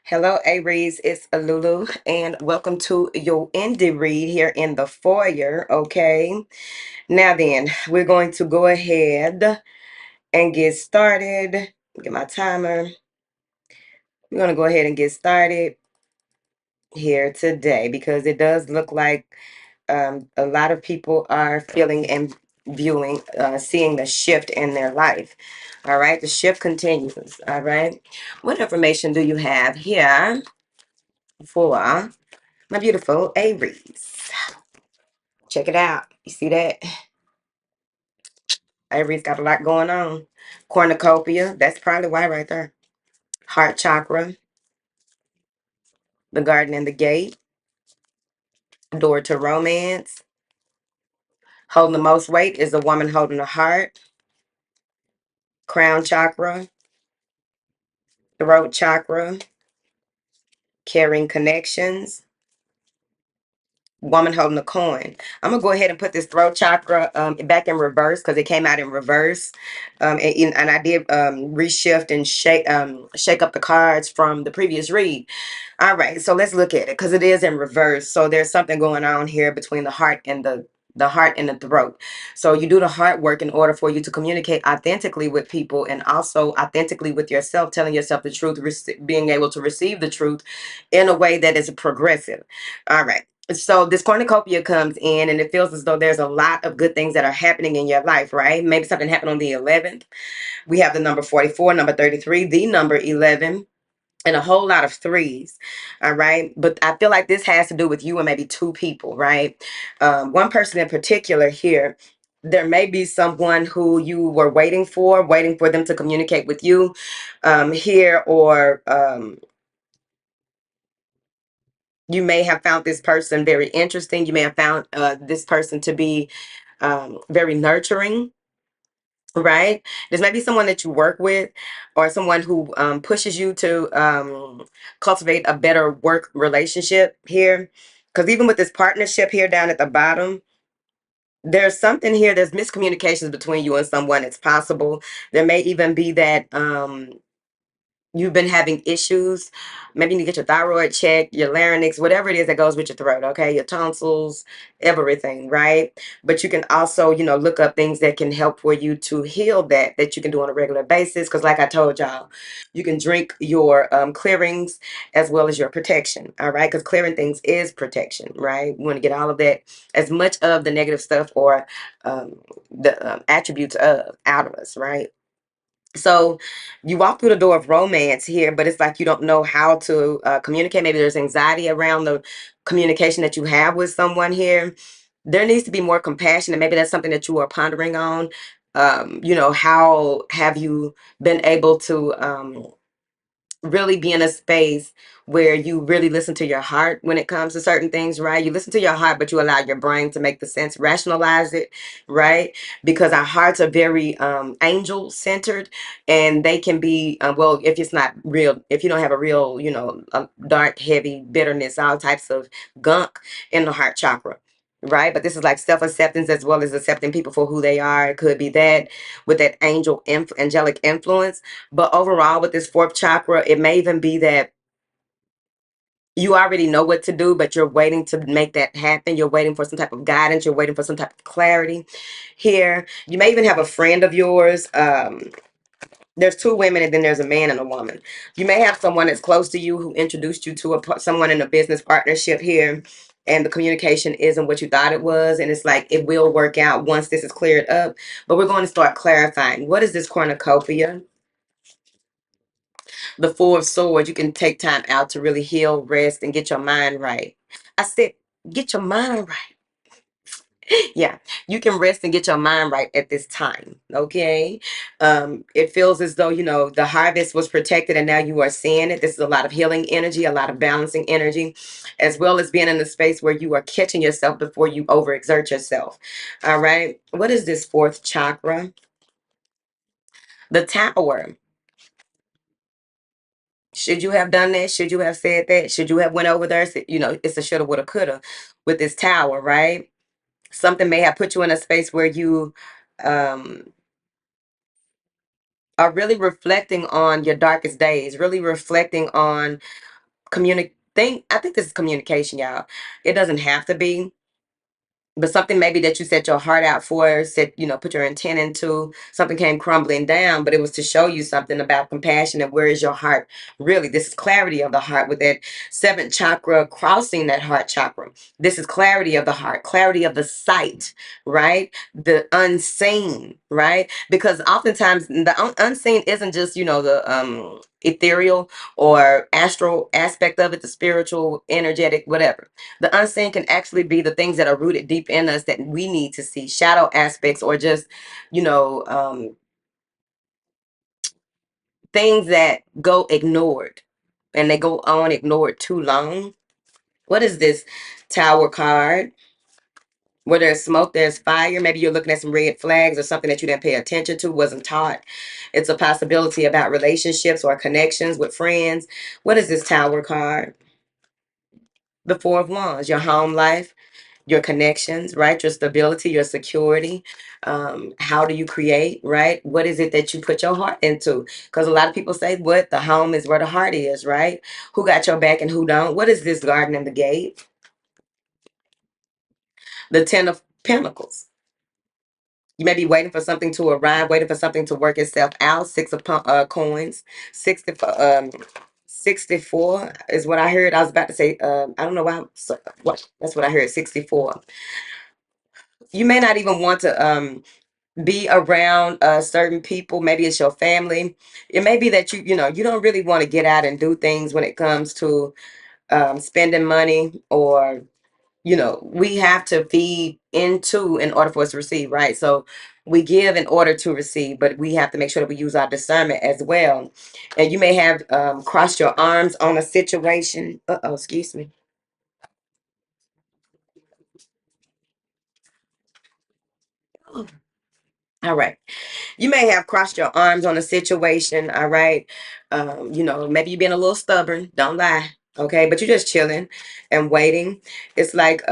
Hello, Aries. It's Lulu, and welcome to your indie read here in the foyer. Okay, now then, we're going to go ahead and get started. Get my timer. We're going to go ahead and get started here today because it does look like a lot of people are feeling and viewing, seeing the shift in their life. All right, the shift continues. All right, what information do you have here for my beautiful Aries? Check it out. You see that? Aries got a lot going on. Cornucopia, that's probably why right there. Heart chakra, the garden and the gate, door to romance. Holding the most weight is a woman holding a heart. Crown chakra, throat chakra, carrying connections. Woman holding a coin. I'm gonna go ahead and put this throat chakra back in reverse because it came out in reverse, and I did reshift and shake up the cards from the previous read. All right, so let's look at it because it is in reverse. So there's something going on here between the heart and the throat. So you do the heart work in order for you to communicate authentically with people and also authentically with yourself, telling yourself the truth, being able to receive the truth in a way that is progressive. All right. So this cornucopia comes in and it feels as though there's a lot of good things that are happening in your life, right? Maybe something happened on the 11th. We have the number 44, number 33, the number 11, and a whole lot of threes. All right. But I feel like this has to do with you and maybe two people, right? One person in particular here. There may be someone who you were waiting for them to communicate with you here, or you may have found this person very interesting. You may have found this person to be very nurturing, right? There's maybe someone that you work with or someone who pushes you to cultivate a better work relationship here. Because even with this partnership here down at the bottom, there's something here. There's miscommunications between you and someone. It's possible. There may even be that you've been having issues. Maybe you need to get your thyroid checked, your larynx, whatever it is that goes with your throat, okay? Your tonsils, everything, right? But you can also, look up things that can help for you to heal that you can do on a regular basis. Because like I told y'all, you can drink your clearings as well as your protection, all right? Because clearing things is protection, right? We want to get all of that, as much of the negative stuff or the attributes of out of us, right? So you walk through the door of romance here, but it's like you don't know how to communicate. Maybe there's anxiety around the communication that you have with someone here. There needs to be more compassion, and maybe that's something that you are pondering on. How have you been able to really be in a space where you really listen to your heart when it comes to certain things, right? You listen to your heart, but you allow your brain to make the sense, rationalize it, right? Because our hearts are very angel centered, and they can be, well, if it's not real, if you don't have a real, dark, heavy bitterness, all types of gunk in the heart chakra. Right, but this is like self-acceptance as well as accepting people for who they are. It could be that with that angelic influence. But overall, with this fourth chakra, it may even be that you already know what to do, but you're waiting to make that happen. You're waiting for some type of guidance. You're waiting for some type of clarity here. You may even have a friend of yours. There's two women and then there's a man and a woman. You may have someone that's close to you who introduced you to someone in a business partnership here, and the communication isn't what you thought it was, and it's like it will work out once this is cleared up. But we're going to start clarifying. What is this cornucopia? The Four of Swords. You can take time out to really heal, rest, and get your mind right. I said, get your mind right. Yeah, you can rest and get your mind right at this time. Okay. It feels as though, the harvest was protected and now you are seeing it. This is a lot of healing energy, a lot of balancing energy, as well as being in a space where you are catching yourself before you overexert yourself. All right. What is this fourth chakra? The Tower. Should you have done that? Should you have said that? Should you have went over there? It's a shoulda, woulda, coulda with this tower, right? Something may have put you in a space where you um, are really reflecting on your darkest days, really reflecting on thing. I think this is communication, y'all. It doesn't have to be, but something maybe that you set your heart out for, set, put your intent into, something came crumbling down, but it was to show you something about compassion and where is your heart really. This is clarity of the heart with that seventh chakra crossing that heart chakra. This is clarity of the heart, clarity of the sight, right? The unseen, right? Because oftentimes the unseen isn't just, the ethereal or astral aspect of it, the spiritual, energetic, whatever. The unseen can actually be the things that are rooted deep in us that we need to see, shadow aspects, or just, you know, um, things that go ignored and they go on ignored too long. What is this Tower card? Where there's smoke, there's fire. Maybe you're looking at some red flags or something that you didn't pay attention to, wasn't taught. It's a possibility about relationships or connections with friends. What is this Tower card? The Four of Wands, your home life, your connections, right? Your stability, your security. How do you create, right? What is it that you put your heart into? Because a lot of people say, what? The home is where the heart is, right? Who got your back and who don't? What is this Garden and the Gate? The Ten of Pentacles. You may be waiting for something to arrive, waiting for something to work itself out. Six of coins. 64 is what I heard. I was about to say, I don't know why. What? That's what I heard, 64. You may not even want to be around certain people. Maybe it's your family. It may be that you don't really want to get out and do things when it comes to spending money, or we have to feed into in order for us to receive, right? So we give in order to receive, but we have to make sure that we use our discernment as well. And you may have crossed your arms on a situation. Excuse me. All right. You may have crossed your arms on a situation, all right? Maybe you've been a little stubborn, don't lie, okay? But you're just chilling and waiting. It's like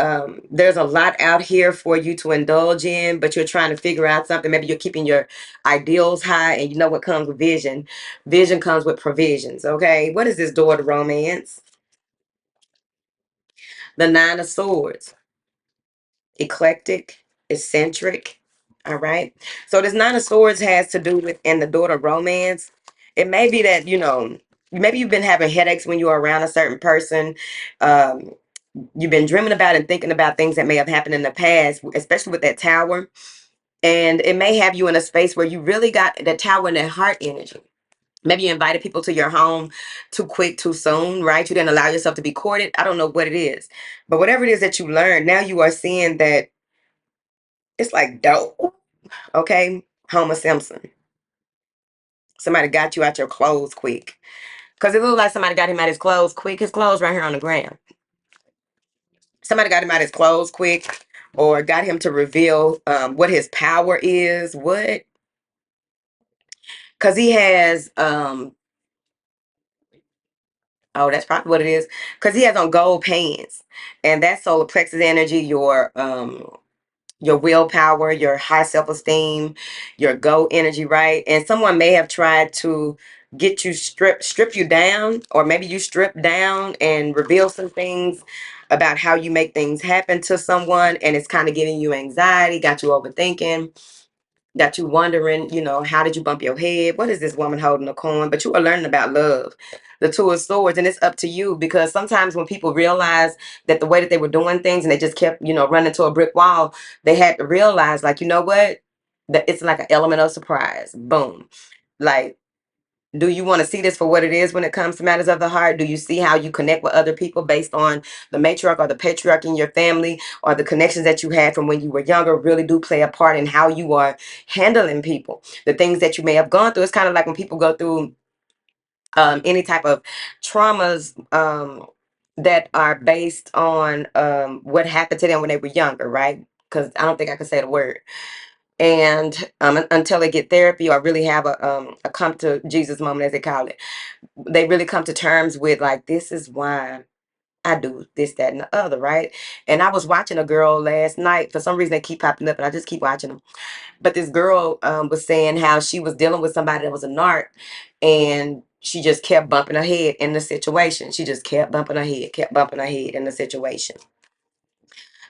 there's a lot out here for you to indulge in, but you're trying to figure out something. Maybe you're keeping your ideals high, and you know what comes with vision. Vision comes with provisions, okay? What is this door to romance? The Nine of Swords. Eclectic, eccentric. All right. So this Nine of Swords has to do with in the daughter romance. It may be that, maybe you've been having headaches when you're around a certain person. Um, you've been dreaming about and thinking about things that may have happened in the past, especially with that tower. And it may have you in a space where you really got the tower and that heart energy. Maybe you invited people to your home too quick, too soon, right? You didn't allow yourself to be courted. I don't know what it is. But whatever it is that you learned, now you are seeing that it's like dope. Okay? Homer Simpson. Somebody got you out your clothes quick. Because it looked like somebody got him out his clothes quick. His clothes right here on the ground. Somebody got him out his clothes quick, or got him to reveal what his power is. What? Because he has, oh, that's probably what it is. Because he has on gold pants. And that's solar plexus energy, your willpower, your high self-esteem, your go energy, right? And someone may have tried to get you strip you down, or maybe you strip down and reveal some things about how you make things happen to someone, and it's kind of giving you anxiety, got you overthinking, got you wondering, how did you bump your head? What is this woman holding a coin? But you are learning about love, the Two of Swords, and it's up to you, because sometimes when people realize that the way that they were doing things and they just kept, running to a brick wall, they had to realize, like, you know what? That it's like an element of surprise. Boom. Like, do you want to see this for what it is when it comes to matters of the heart? Do you see how you connect with other people based on the matriarch or the patriarch in your family, or the connections that you had from when you were younger really do play a part in how you are handling people? The things that you may have gone through. It's kind of like when people go through any type of traumas that are based on what happened to them when they were younger, right? Because I don't think I can say the word. And until they get therapy or really have a come to Jesus moment, as they call it, they really come to terms with, like, this is why I do this, that, and the other, right? And I was watching a girl last night. For some reason, they keep popping up, and I just keep watching them. But this girl was saying how she was dealing with somebody that was a narc, and she just kept bumping her head in the situation. She just kept bumping her head, kept bumping her head in the situation.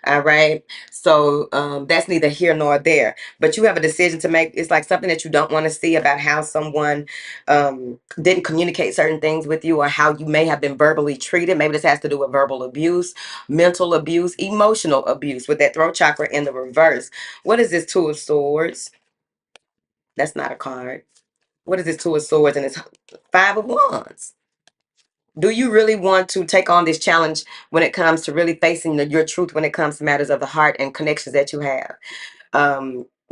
All right. So that's neither here nor there. But you have a decision to make. It's like something that you don't want to see about how someone didn't communicate certain things with you, or how you may have been verbally treated. Maybe this has to do with verbal abuse, mental abuse, emotional abuse with that throat chakra in the reverse. What is this Two of Swords? That's not a card. What is this Two of Swords and it's Five of Wands? Do you really want to take on this challenge when it comes to really facing your truth when it comes to matters of the heart and connections that you have?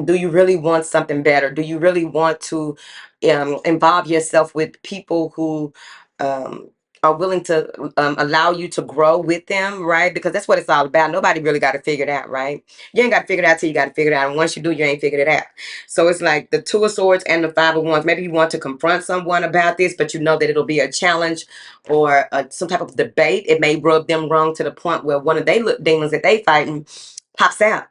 Do you really want something better? Do you really want to involve yourself with people who um, are willing to allow you to grow with them, right? Because that's what it's all about. Nobody really got to figure it out, right? You ain't got to figure it out till you got to figure it out. And once you do, you ain't figured it out. So it's like the Two of Swords and the Five of Wands. Maybe you want to confront someone about this, but you know that it'll be a challenge or some type of debate. It may rub them wrong to the point where one of their demons that they fighting pops out,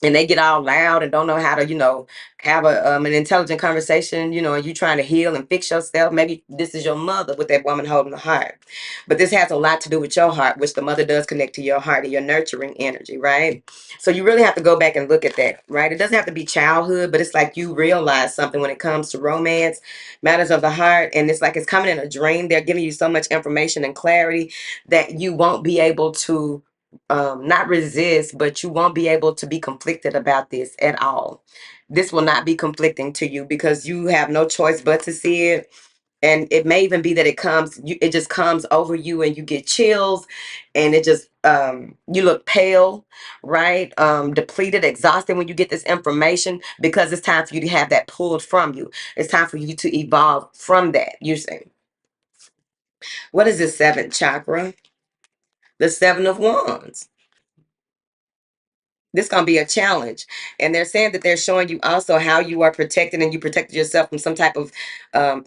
and they get all loud and don't know how to, have an intelligent conversation, and you trying to heal and fix yourself. Maybe this is your mother with that woman holding the heart. But this has a lot to do with your heart, which the mother does connect to your heart and your nurturing energy, right? So you really have to go back and look at that, right? It doesn't have to be childhood, but it's like you realize something when it comes to romance, matters of the heart, and it's like it's coming in a dream. They're giving you so much information and clarity that you won't be able to not resist, but you won't be able to be conflicted about this at all. This will not be conflicting to you because you have no choice but to see it. And it may even be that it just comes over you and you get chills, and it just you look pale, right? Depleted, exhausted when you get this information, because it's time for you to have that pulled from you. It's time for you to evolve from that. You see, what is this seventh chakra? The Seven of Wands. This gonna be a challenge, and they're saying that they're showing you also how you are protected, and you protected yourself from some type of um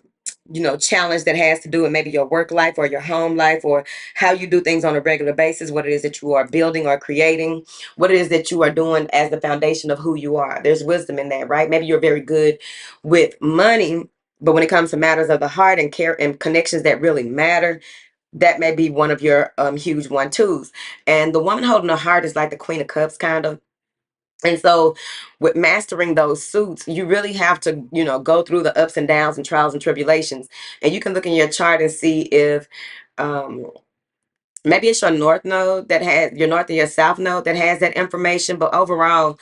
challenge that has to do with maybe your work life or your home life, or how you do things on a regular basis, what it is that you are building or creating, what it is that you are doing as the foundation of who you are. There's wisdom in that, right? Maybe you're very good with money, but when it comes to matters of the heart and care and connections that really matter, that may be one of your huge one twos. And the woman holding the heart is like the Queen of Cups, kind of. And so with mastering those suits, you really have to, go through the ups and downs and trials and tribulations. And you can look in your chart and see if um maybe it's your north node that has your north and your south node that has that information. But overall,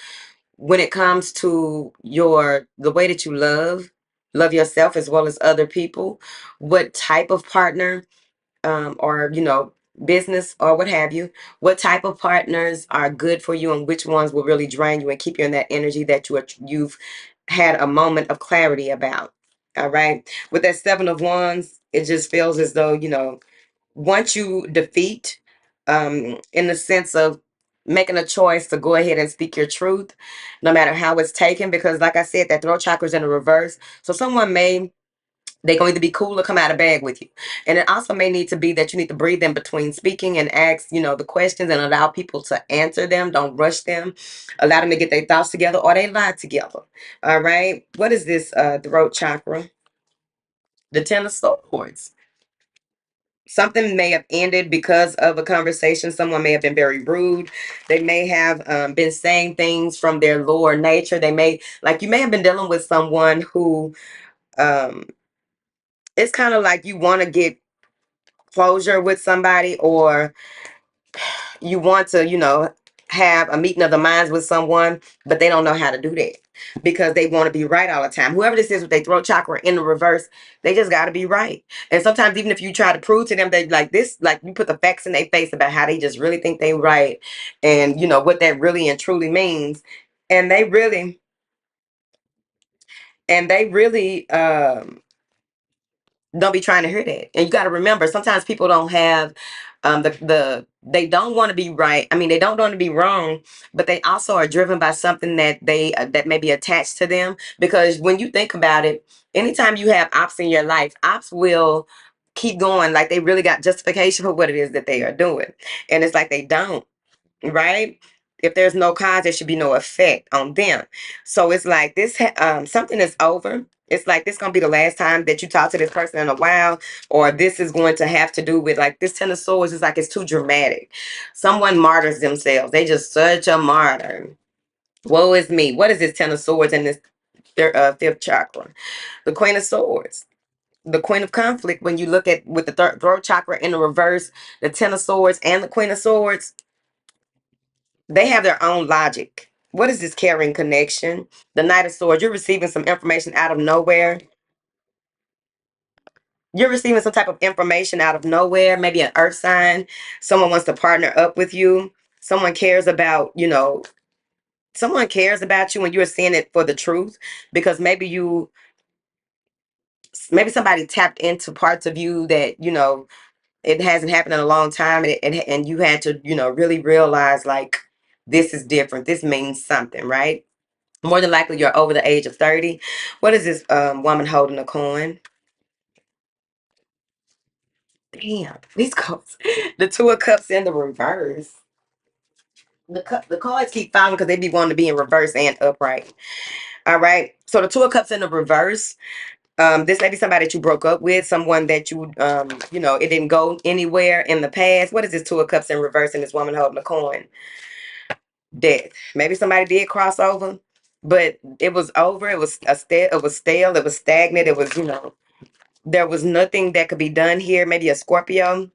when it comes to the way that you love yourself as well as other people, what type of partner or business or what have you, what type of partners are good for you and which ones will really drain you and keep you in that energy that you've had a moment of clarity about. All right, with that Seven of Wands, it just feels as though once you defeat in the sense of making a choice to go ahead and speak your truth, no matter how it's taken, because like I said, that throat chakra is in the reverse. So someone may, they're going to be cool to come out of bag with you. And it also may need to be that you need to breathe in between speaking and ask, the questions, and allow people to answer them. Don't rush them. Allow them to get their thoughts together, or they lie together. All right. What is this throat chakra? The Ten of Swords. Something may have ended because of a conversation. Someone may have been very rude. They may have been saying things from their lower nature. You may have been dealing with someone who um, it's kind of like you want to get closure with somebody, or you want to have a meeting of the minds with someone, but they don't know how to do that because they want to be right all the time. Whoever this is with their throat chakra in the reverse, they just got to be right. And sometimes even if you try to prove to them that like this, like you put the facts in their face about how they just really think they right, and what that really and truly means, and they really don't be trying to hear that. And you got to remember, sometimes people don't have they don't want to be right. I mean, they don't want to be wrong, but they also are driven by something that may be attached to them. Because when you think about it, anytime you have ops in your life, ops will keep going like they really got justification for what it is that they are doing. And it's like they don't, right? If there's no cause, there should be no effect on them. So it's like this, something is over. It's like this gonna be the last time that you talk to this person in a while, or this is going to have to do with like this Ten of Swords is like it's too dramatic. Someone martyrs themselves. They just such a martyr. Woe is me. What is this Ten of Swords in this fifth chakra? The Queen of Swords, the Queen of Conflict. When you look at with the throat chakra in the reverse, the Ten of Swords and the Queen of Swords, they have their own logic. What is this carrying connection? The Knight of Swords, you're receiving some information out of nowhere. You're receiving some type of information out of nowhere, maybe an earth sign. Someone wants to partner up with you. Someone cares about, someone cares about you, and you're seeing it for the truth, because maybe somebody tapped into parts of you that, it hasn't happened in a long time, and you had to, really realize like this is different. This means something, right? More than likely, you're over the age of 30. What is this woman holding a coin? Damn, these cards. The Two of Cups in the reverse. The cards keep falling because they be wanting to be in reverse and upright. All right. So the Two of Cups in the reverse. This may be somebody that you broke up with, someone that it didn't go anywhere in the past. What is this Two of Cups in reverse and this woman holding a coin? Death. Maybe somebody did cross over, but it was over. It was it was stale. It was stagnant. It was, there was nothing that could be done here. Maybe a Scorpio.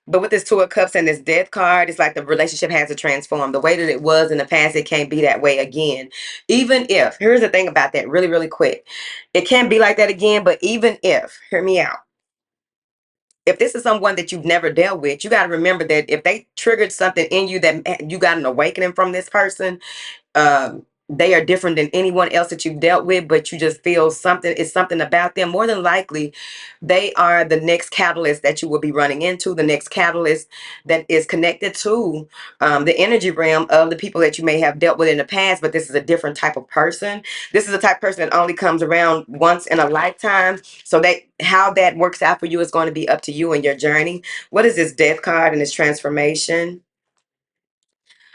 But with this Two of Cups and this Death card, it's like the relationship has to transform. The way that it was in the past, it can't be that way again. Even if, here's the thing about that, really, really quick. It can't be like that again, but even if, hear me out. If this is someone that you've never dealt with, you got to remember that if they triggered something in you that you got an awakening from this person, they are different than anyone else that you've dealt with, but you just feel something, it's something about them. More than likely, they are the next catalyst that you will be running into, the next catalyst that is connected to the energy realm of the people that you may have dealt with in the past, but this is a different type of person. This is a type of person that only comes around once in a lifetime. So that how that works out for you is going to be up to you and your journey. What is this Death card and this transformation?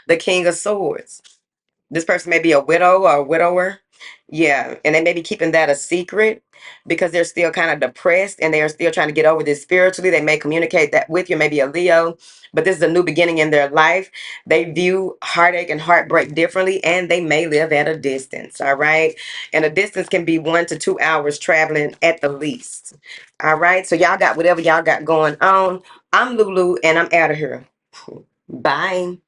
The King of Swords. This person may be a widow or a widower. Yeah. And they may be keeping that a secret because they're still kind of depressed and they're still trying to get over this spiritually. They may communicate that with you, maybe a Leo, but this is a new beginning in their life. They view heartache and heartbreak differently, and they may live at a distance. All right. And a distance can be 1 to 2 hours traveling at the least. All right. So y'all got whatever y'all got going on. I'm Lulu and I'm out of here. Bye.